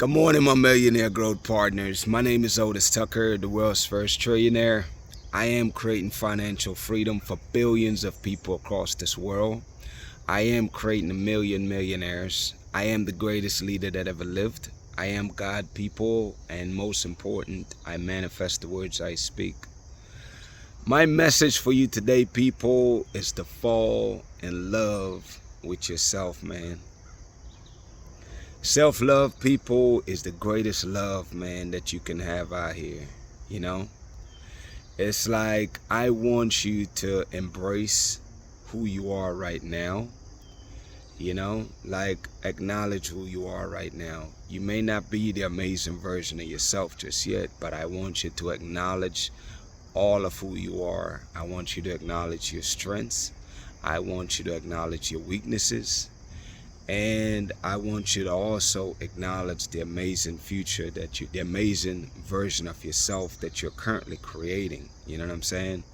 Good morning, my millionaire growth partners. My name is Otis Tucker, the world's first trillionaire. I am creating financial freedom for billions of people across this world. I am creating a million millionaires. I am the greatest leader that ever lived. I am God, people, and most important, I manifest the words I speak. My message for you today, people, is to fall in love with yourself, man. Self-love, people, is the greatest love, man, that you can have out here. You know, it's like I want you to embrace who you are right now. You know, like acknowledge who you are right now. You may not be the amazing version of yourself just yet, but I want you to acknowledge all of who you are. I want you to acknowledge your strengths. I want you to acknowledge your weaknesses. And I want you to also acknowledge the amazing future the amazing version of yourself that you're currently creating. You know what I'm saying?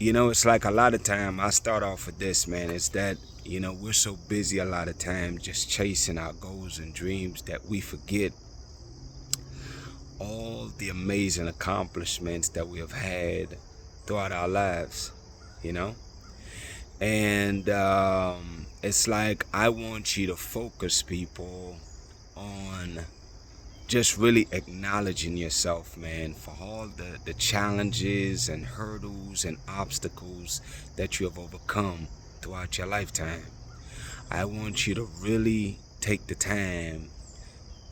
It's like a lot of time I start off with this, man, is that, we're so busy a lot of time just chasing our goals and dreams that we forget all the amazing accomplishments that we have had throughout our lives, you know? And it's like I want you to focus, people, on just really acknowledging yourself, man, for all the challenges and hurdles and obstacles that you have overcome throughout your lifetime. I want you to really take the time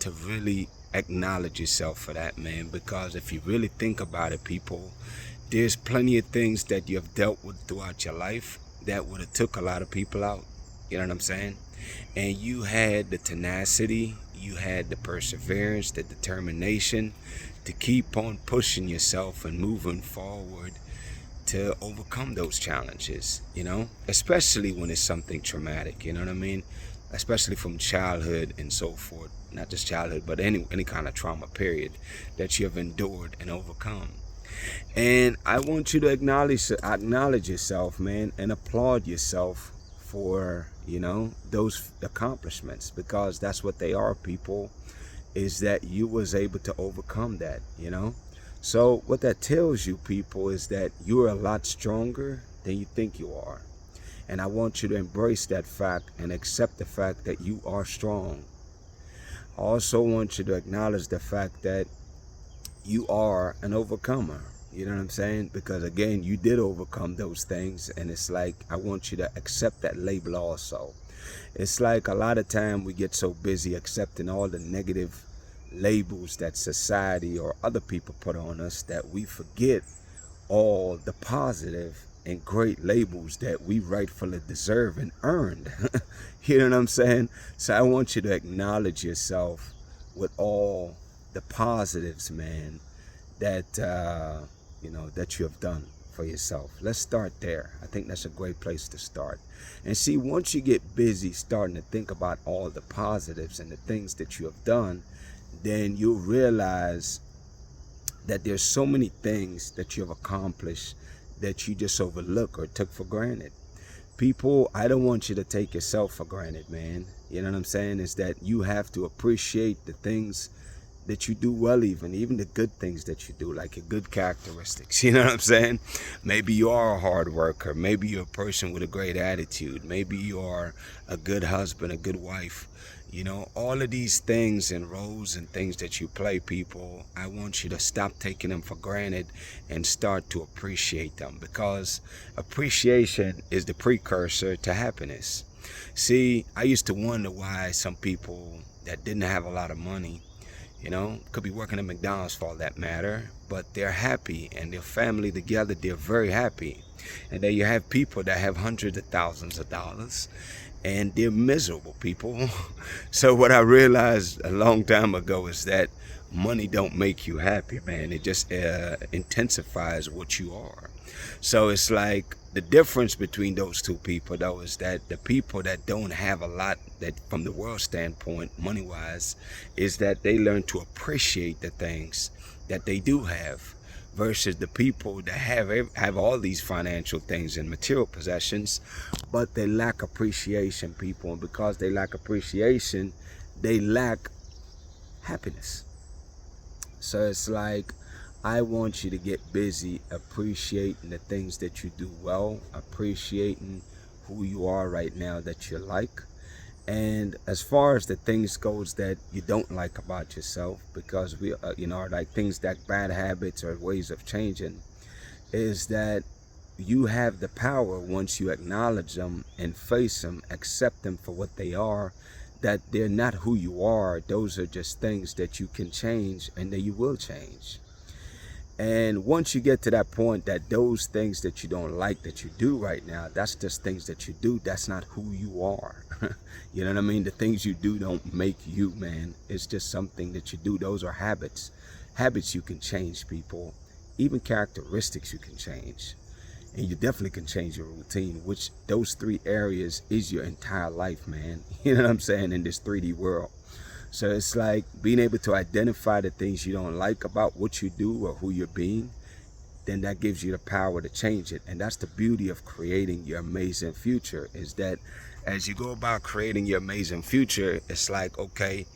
to really acknowledge yourself for that, man, because if you really think about it, people, there's plenty of things that you have dealt with throughout your life that would have took a lot of people out. You know what I'm saying? And you had the tenacity, you had the perseverance, the determination to keep on pushing yourself and moving forward to overcome those challenges, especially when it's something traumatic, you know what I mean? Especially from childhood and so forth. Not just childhood, but any kind of trauma period that you have endured and overcome. And I want you to acknowledge yourself, man, and applaud yourself for, those accomplishments, because that's what they are, people, is that you was able to overcome that, So what that tells you, people, is that you're a lot stronger than you think you are. And I want you to embrace that fact and accept the fact that you are strong. I also want you to acknowledge the fact that you are an overcomer. You know what I'm saying? Because again, you did overcome those things, and it's like I want you to accept that label also. It's like a lot of time we get so busy accepting all the negative labels that society or other people put on us that we forget all the positive and great labels that we rightfully deserve and earned. You know what I'm saying? So I want you to acknowledge yourself with all the positives, man, that that you have done for yourself. Let's start there. I think that's a great place to start. And see, once you get busy starting to think about all the positives and the things that you have done, then you'll realize that there's so many things that you have accomplished that you just overlook or took for granted. People, I don't want you to take yourself for granted, man. You know what I'm saying? Is that you have to appreciate the things that you do well, even the good things that you do, like your good characteristics. You know what I'm saying? Maybe you are a hard worker. Maybe you're a person with a great attitude. Maybe you are a good husband, a good wife. All of these things and roles and things that you play, people, I want you to stop taking them for granted and start to appreciate them, because appreciation is the precursor to happiness. See, I used to wonder why some people that didn't have a lot of money, could be working at McDonald's for all that matter, but they're happy and their family together, they're very happy. And then you have people that have hundreds of thousands of dollars and they're miserable, people. So what I realized a long time ago is that money don't make you happy, man. It just intensifies what you are. So it's like the difference between those two people, though, is that the people that don't have a lot, that from the world standpoint, money-wise, is that they learn to appreciate the things that they do have, versus the people that have all these financial things and material possessions, but they lack appreciation, people. And because they lack appreciation, they lack happiness. So it's like, I want you to get busy appreciating the things that you do well, appreciating who you are right now that you like. And as far as the things goes that you don't like about yourself, because we are like things that bad habits or ways of changing, is that you have the power, once you acknowledge them and face them, accept them for what they are, that they're not who you are. Those are just things that you can change and that you will change. And once you get to that point that those things that you don't like that you do right now, that's just things that you do. That's not who you are. You know what I mean? The things you do don't make you, man. It's just something that you do. Those are habits. Habits you can change, people. Even characteristics you can change. And you definitely can change your routine, which those 3 areas is your entire life, man. You know what I'm saying? In this 3D world. So it's like being able to identify the things you don't like about what you do or who you're being, then that gives you the power to change it. And that's the beauty of creating your amazing future, is that as you go about creating your amazing future, it's like, okay,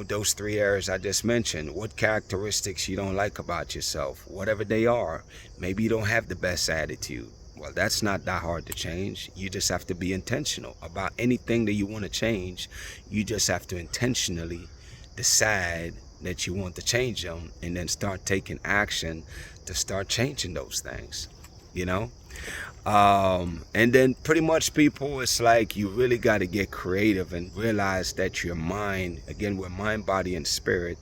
those 3 areas I just mentioned, what characteristics you don't like about yourself, whatever they are. Maybe you don't have the best attitude. Well, that's not that hard to change. You just have to be intentional about anything that you want to change. You just have to intentionally decide that you want to change them and then start taking action to start changing those things, and then pretty much, people, it's like you really got to get creative and realize that your mind, again, we're mind, body, and spirit.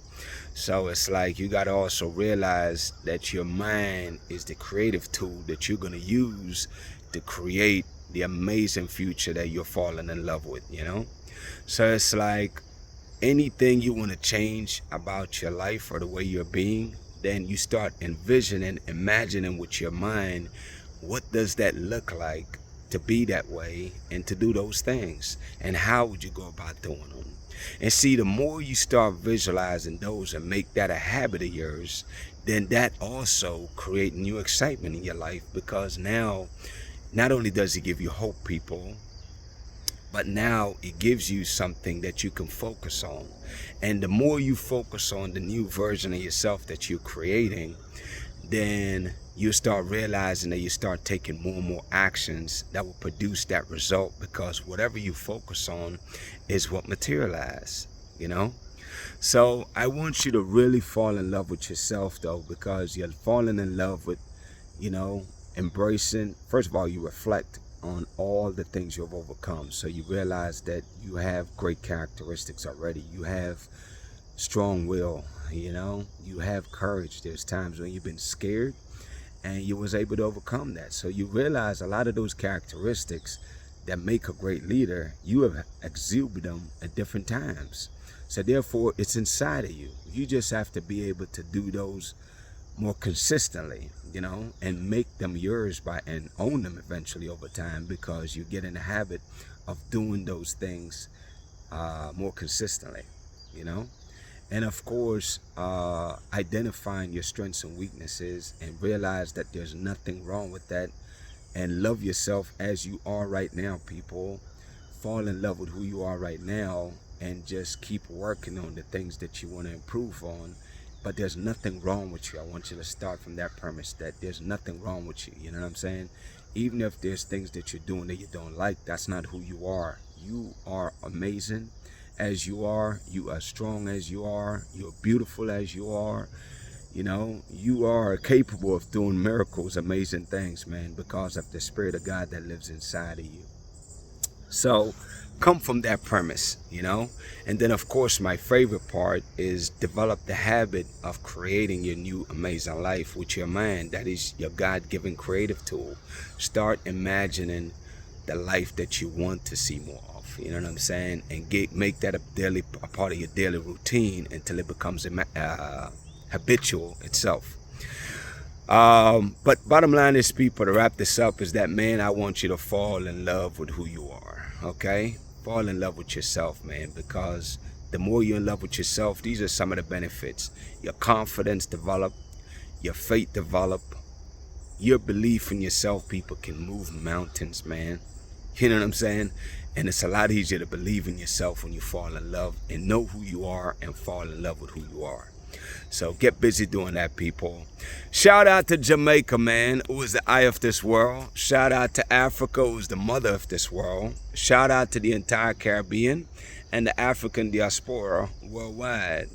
So it's like you got to also realize that your mind is the creative tool that you're going to use to create the amazing future that you're falling in love with, So it's like anything you want to change about your life or the way you're being, then you start envisioning, imagining with your mind, what does that look like to be that way and to do those things? And how would you go about doing them? And see, the more you start visualizing those and make that a habit of yours, then that also creates new excitement in your life, because now, not only does it give you hope, people, but now it gives you something that you can focus on. And the more you focus on the new version of yourself that you're creating, then you start realizing that you start taking more and more actions that will produce that result, because whatever you focus on is what materializes, So I want you to really fall in love with yourself, though, because you're falling in love with, embracing. First of all, you reflect on all the things you've overcome. So you realize that you have great characteristics already. You have strong will, you have courage. There's times when you've been scared and you was able to overcome that. So you realize a lot of those characteristics that make a great leader, you have exuded them at different times. So therefore, it's inside of you. You just have to be able to do those more consistently, and make them yours and own them eventually over time, because you get in the habit of doing those things more consistently, And of course, identifying your strengths and weaknesses, and realize that there's nothing wrong with that, and love yourself as you are right now, people. Fall in love with who you are right now, and just keep working on the things that you want to improve on. But there's nothing wrong with you. I want you to start from that premise, that there's nothing wrong with you. You know what I'm saying? Even if there's things that you're doing that you don't like, that's not who you are. You are amazing as you are. You are strong as you are. You're beautiful as you are. You are capable of doing miracles, amazing things, man, because of the Spirit of God that lives inside of you. So come from that premise, and then of course my favorite part is develop the habit of creating your new amazing life with your mind. That is your God-given creative tool. Start imagining the life that you want to see more of, you know what I'm saying, and make that a part of your daily routine until it becomes habitual itself. But bottom line is, people, to wrap this up, is that, man, I want you to fall in love with who you are. Okay, fall in love with yourself, man, because the more you're in love with yourself, these are some of the benefits. Your confidence develop, your faith develop, your belief in yourself, people, can move mountains, man. You know what I'm saying? And it's a lot easier to believe in yourself when you fall in love and know who you are and fall in love with who you are. So get busy doing that, people. Shout out to Jamaica, man, who is the eye of this world. Shout out to Africa, who is the mother of this world. Shout out to the entire Caribbean and the African diaspora worldwide.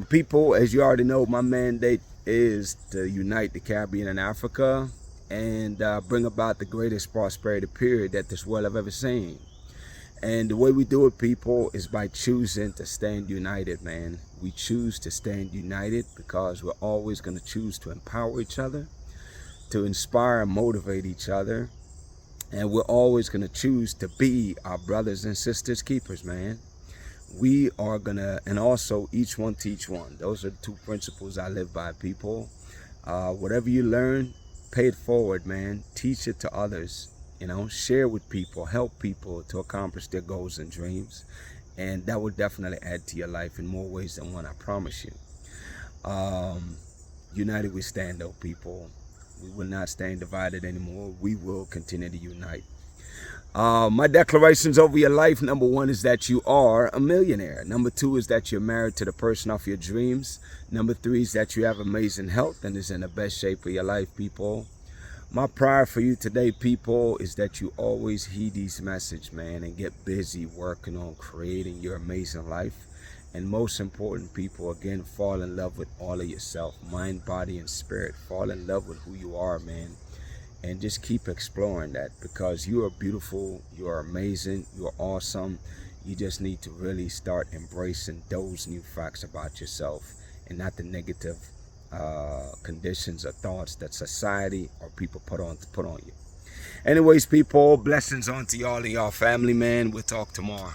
People, as you already know, my mandate is to unite the Caribbean and Africa and bring about the greatest prosperity period that this world have ever seen. And the way we do it, people, is by choosing to stand united, man. We choose to stand united because we're always going to choose to empower each other, to inspire and motivate each other. And we're always going to choose to be our brothers and sisters keepers, man. We are going to, and also each one teach one. Those are the two principles I live by, people. Whatever you learn, pay it forward, man. Teach it to others. You know, share with people, help people to accomplish their goals and dreams. And that will definitely add to your life in more ways than one, I promise you. United we stand, though, people. We will not stand divided anymore. We will continue to unite. My declarations over your life, number one is that you are a millionaire. Number two is that you're married to the person of your dreams. Number three is that you have amazing health and is in the best shape of your life, people. My prayer for you today, people, is that you always heed these messages, man, and get busy working on creating your amazing life. And most important, people, again, fall in love with all of yourself, mind, body, and spirit. Fall in love with who you are, man. And just keep exploring that, because you are beautiful, you are amazing, you are awesome. You just need to really start embracing those new facts about yourself and not the negative conditions or thoughts that society or people put on you. Anyways, people, blessings on to y'all and y'all family, man. We'll talk tomorrow.